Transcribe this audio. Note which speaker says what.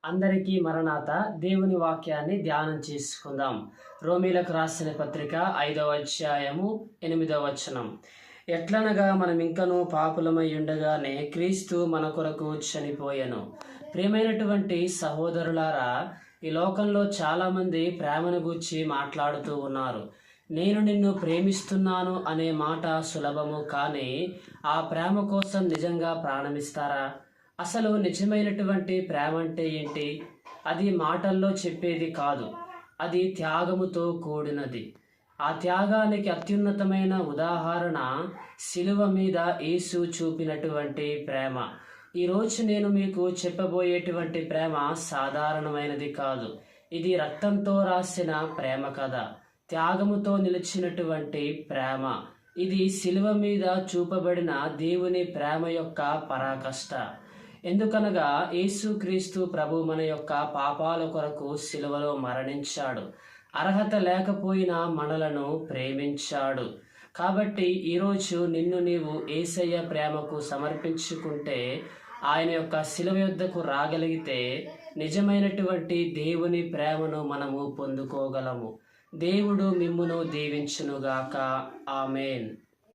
Speaker 1: అందరికీ మరణాత. దేవుని వాక్యాన్ని ధ్యానం చేసుకుందాం. రోమీలకు రాసిన పత్రిక 5వ అధ్యాయము 8వ వచనం. ఎట్లనగా మనం ఇంకనూ పాపులమై ఉండగానే క్రీస్తు మన కొరకు చనిపోయెను. ప్రియమైనటువంటి సహోదరులారా, ఈ లోకంలో చాలామంది ప్రేమను గూర్చి మాట్లాడుతూ ఉన్నారు. నేను నిన్ను ప్రేమిస్తున్నాను అనే మాట సులభము, కానీ ఆ ప్రేమ కోసం నిజంగా ప్రాణమిస్తారా? అసలు నిజమైనటువంటి ప్రేమ అంటే ఏంటి? అది మాటల్లో చెప్పేది కాదు, అది త్యాగముతో కూడినది. ఆ త్యాగానికి అత్యున్నతమైన ఉదాహరణ శిలువ మీద యేసు చూపినటువంటి ప్రేమ. ఈరోజు నేను మీకు చెప్పబోయేటువంటి ప్రేమ సాధారణమైనది కాదు. ఇది రక్తంతో రాసిన ప్రేమ కథ, త్యాగముతో నిలిచినటువంటి ప్రేమ. ఇది శిలువ మీద చూపబడిన దేవుని ప్రేమ యొక్క పరాకష్ట. ఎందుకనగా యేసుక్రీస్తు ప్రభు మన యొక్క పాపాల కొరకు శిలువలో మరణించాడు. అర్హత లేకపోయినా మనలను ప్రేమించాడు. కాబట్టి ఈరోజు నిన్ను నీవు యేసయ్య ప్రేమకు సమర్పించుకుంటే, ఆయన యొక్క శిలువ యొద్దకు రాగలిగితే నిజమైనటువంటి దేవుని ప్రేమను మనము పొందుకోగలము. దేవుడు మిమ్మును దీవించునుగాక. ఆమేన్.